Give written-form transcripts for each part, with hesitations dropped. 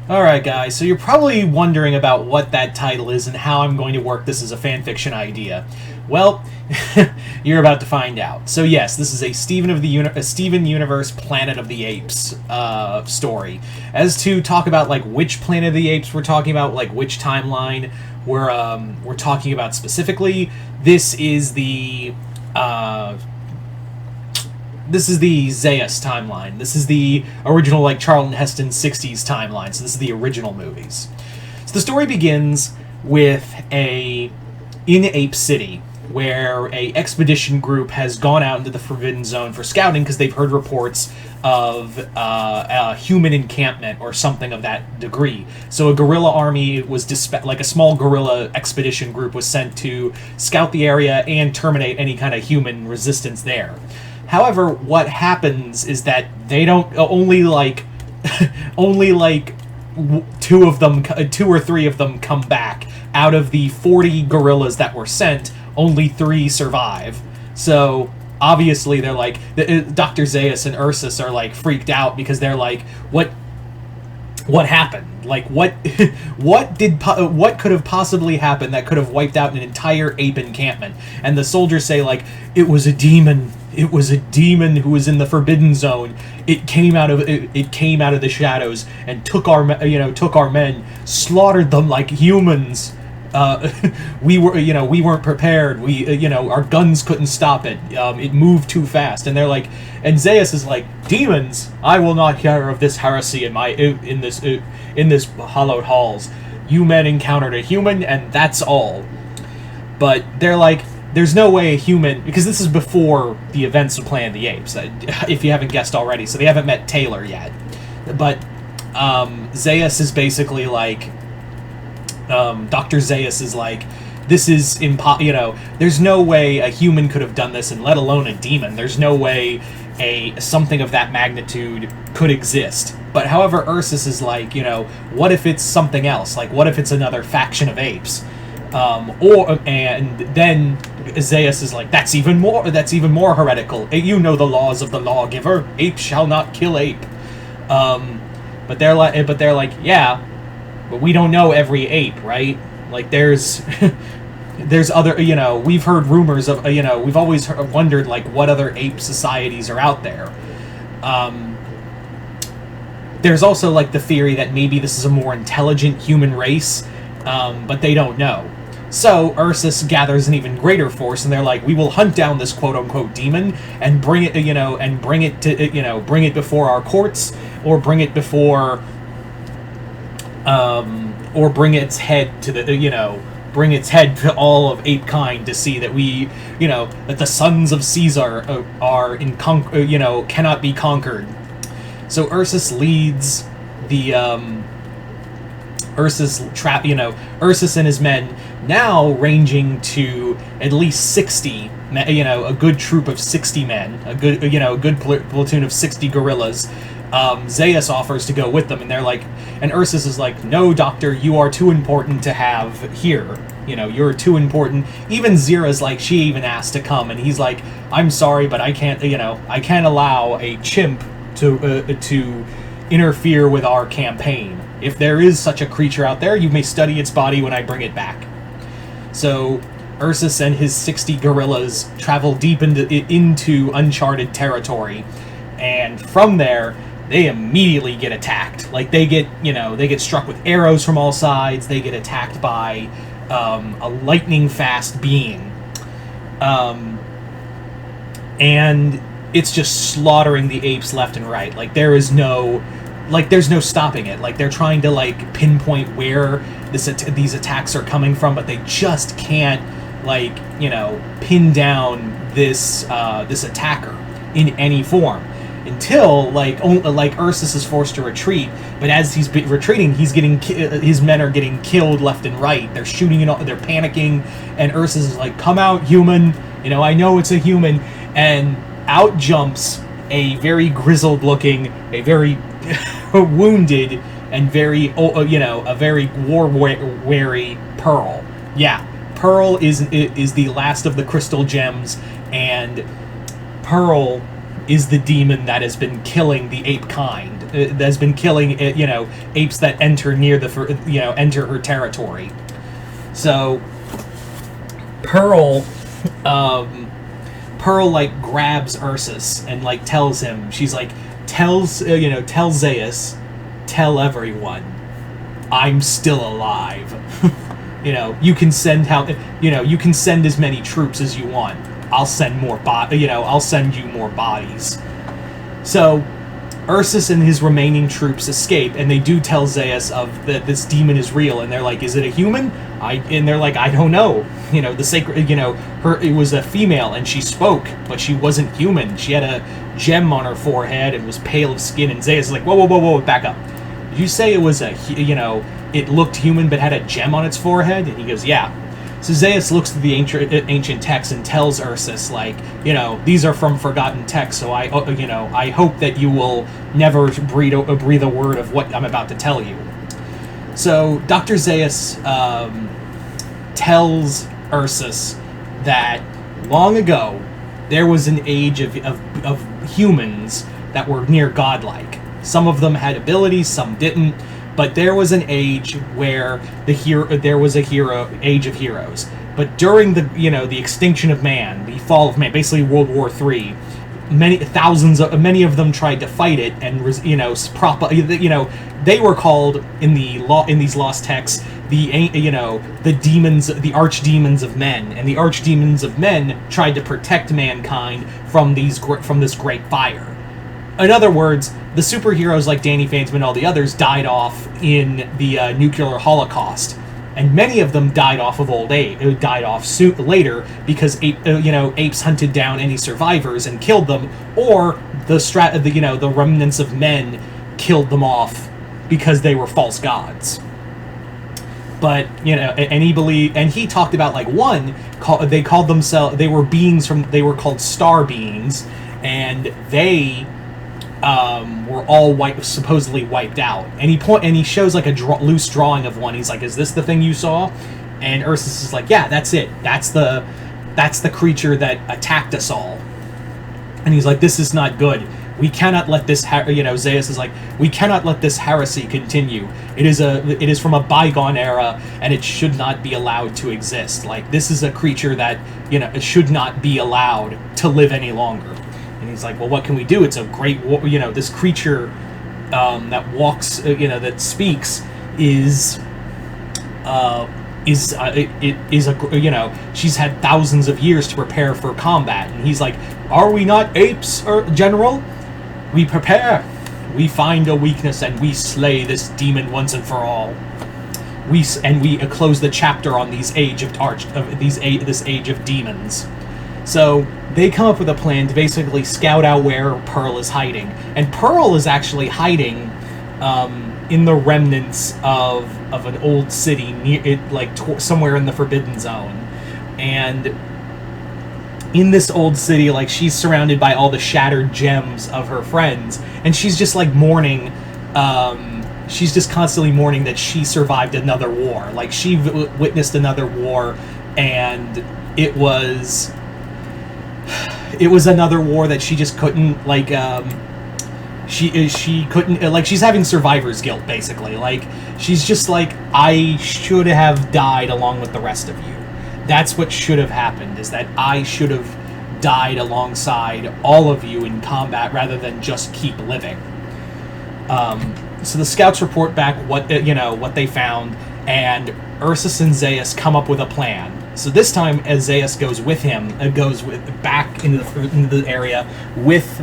Alright guys, so you're probably wondering about what that title is and how I'm going to work this as a fanfiction idea. Well, you're about to find out. So yes, this is a Steven Universe Planet of the Apes story. As to talk about like which Planet of the Apes we're talking about, like which timeline we're talking about specifically, this is the Zaius timeline. This is the original, like, Charlton Heston 60s timeline. So this is the original movies. So the story begins with in Ape City, where a expedition group has gone out into the Forbidden Zone for scouting because they've heard reports of a human encampment or something of that degree. So a guerrilla army was like a small guerrilla expedition group was sent to scout the area and terminate any kind of human resistance there. However, what happens is that they don't only like two or three of them come back out of the 40 gorillas that were sent. Only 3 survive. So obviously they're like Dr. Zaius and Ursus are like freaked out because they're like, what happened? Like what what could have possibly happened that could have wiped out an entire ape encampment? And the soldiers say like, it was a demon. It was a demon who was in the Forbidden Zone. It came out of the shadows and took our men, slaughtered them like humans. We weren't prepared. Our guns couldn't stop it. It moved too fast. And they're like, and Zaius is like, demons? I will not hear of this heresy in this hallowed halls. You men encountered a human, and that's all. But they're like, there's no way a human, because this is before the events of Planet of the Apes, if you haven't guessed already, so they haven't met Taylor yet. But Zaius is basically like, Dr. Zaius is like, this is there's no way a human could have done this, and let alone a demon. There's no way something of that magnitude could exist. But however, Ursus is like, what if it's something else? Like, what if it's another faction of apes? And then Zaius is like, that's even more heretical. You know the laws of the lawgiver. Ape shall not kill ape. But they're like, yeah, but we don't know every ape, right? Like there's other, we've heard rumors of, we've always wondered like what other ape societies are out there. There's also like the theory that maybe this is a more intelligent human race, but they don't know. So Ursus gathers an even greater force, and they're like, "We will hunt down this quote-unquote demon and bring it, bring it before our courts, or bring it before, or bring its head to bring its head to all of ape kind to see that we, that the sons of Caesar cannot be conquered." So Ursus leads the Ursus and his men, now ranging to at least 60, a good troop of 60 men, a good platoon of 60 gorillas. Zaius offers to go with them, and they're like, and Ursus is like, no, doctor, you are too important to have here. You're too important. Even Zira's like, she even asked to come, and he's like, I'm sorry, but I can't allow a chimp to interfere with our campaign. If there is such a creature out there, you may study its body when I bring it back. So Ursus and his 60 gorillas travel deep into uncharted territory, and from there they immediately get attacked. Like they get struck with arrows from all sides. They get attacked by a lightning fast being, and it's just slaughtering the apes left and right. Like there's no stopping it. Like they're trying to like pinpoint where these attacks are coming from, but they just can't pin down this attacker in any form until like Ursus is forced to retreat. But as he's retreating, his men are getting killed left and right. They're shooting and they're panicking, and Ursus is like, "Come out, human! I know it's a human." And out jumps a very grizzled looking, a very wounded, and a very war-weary Pearl. Yeah, Pearl is the last of the crystal gems, and Pearl is the demon that has been killing the ape kind. has been killing apes that enter near enter her territory. So Pearl like grabs Ursus and like tells him, she's like, tell Zeus, tell everyone I'm still alive. You can send as many troops as you want. I'll send more I'll send you more bodies. So Ursus and his remaining troops escape, and they do tell Zeus that this demon is real, and they're like, is it a human? And they're like, I don't know. The sacred, it was a female, and she spoke, but she wasn't human. She had a gem on her forehead and was pale of skin, and Zeus is like, whoa, back up. Did you say it was it looked human but had a gem on its forehead? And he goes, yeah. So Zeus looks through the ancient texts and tells Ursus, like, these are from forgotten texts, so I hope that you will never breathe a word of what I'm about to tell you. So Dr. Zeus tells Ursus that long ago there was an age of humans that were near godlike. Some of them had abilities, some didn't. But there was an age where there was a age of heroes. But during the extinction of man, the fall of man, basically World War III, many of them tried to fight it, and they were called in these lost texts the demons, the archdemons of men, and the archdemons of men tried to protect mankind from this great fire. In other words, the superheroes like Danny Phantom and all the others died off in the nuclear holocaust, and many of them died off of old age. Died off later because apes hunted down any survivors and killed them, or the remnants of men killed them off because they were false gods. But and he talked about like one they called themselves, they were called star beings, and they were all supposedly wiped out. And he shows like a loose drawing of one. He's like, "Is this the thing you saw?" And Ursus is like, "Yeah, that's it. That's the creature that attacked us all." And he's like, "This is not good. We cannot let this." Zeus is like, "We cannot let this heresy continue. It is from a bygone era, and it should not be allowed to exist. Like, this is a creature that should not be allowed to live any longer." And he's like, "Well, what can we do? It's a great, this creature that walks, that speaks she's had thousands of years to prepare for combat." And he's like, "Are we not apes, General? We prepare. We find a weakness and we slay this demon once and for all. We close the chapter on this age of demons." So they come up with a plan to basically scout out where Pearl is hiding, and Pearl is actually hiding in the remnants of an old city somewhere in the Forbidden Zone. And in this old city, like, she's surrounded by all the shattered gems of her friends, and she's just like mourning. She's just constantly mourning that she survived another war. Like, she witnessed another war, and it was another war that she just couldn't, like, she couldn't, like, she's having survivor's guilt, basically. Like, she's just like, I should have died along with the rest of you. That's what should have happened, is that I should have died alongside all of you in combat rather than just keep living. So the scouts report back what they found, and Ursus and Zeus come up with a plan. So this time, as Zeus goes back into the area with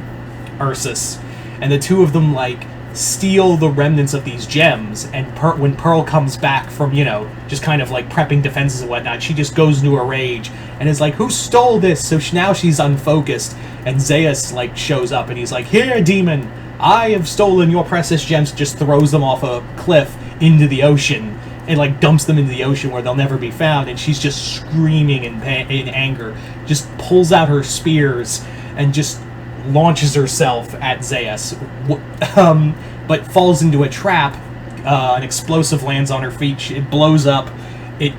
Ursus, and the two of them like steal the remnants of these gems. And when Pearl comes back from just kind of like prepping defenses and whatnot, she just goes into a rage and is like, "Who stole this?" So now she's unfocused, and Zeus like shows up and he's like, "Here, demon, I have stolen your precious gems." Just throws them off a cliff into the ocean. And like dumps them into the ocean where they'll never be found, and she's just screaming in anger, just pulls out her spears and just launches herself at Zeus, but falls into a trap. An explosive lands on her feet. It blows up. It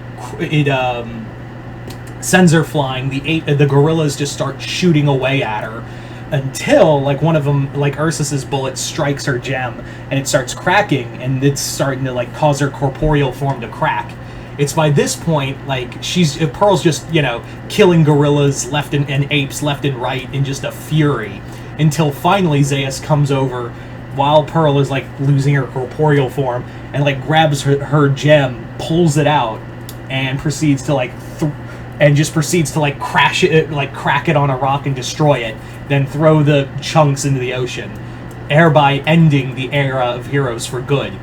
sends her flying. The gorillas just start shooting away at her, until like one of them, like Ursus's bullet, strikes her gem and it starts cracking, and it's starting to like cause her corporeal form to crack. It's by this point like Pearl's just killing gorillas left and apes left and right in just a fury, until finally Zeus comes over while Pearl is like losing her corporeal form and like grabs her gem, pulls it out, and proceeds to crash it, like crack it on a rock and destroy it, then throw the chunks into the ocean, thereby ending the era of heroes for good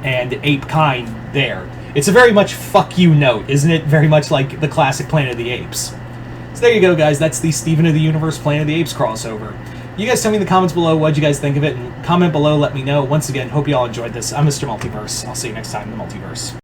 and ape kind there. It's a very much fuck you note, isn't it? Very much like the classic Planet of the Apes. So there you go, guys. That's the Steven of the Universe Planet of the Apes crossover. You guys tell me in the comments below what'd you guys think of it, and comment below, let me know. Once again, hope you all enjoyed this. I'm Mr. Multiverse. I'll see you next time in the Multiverse.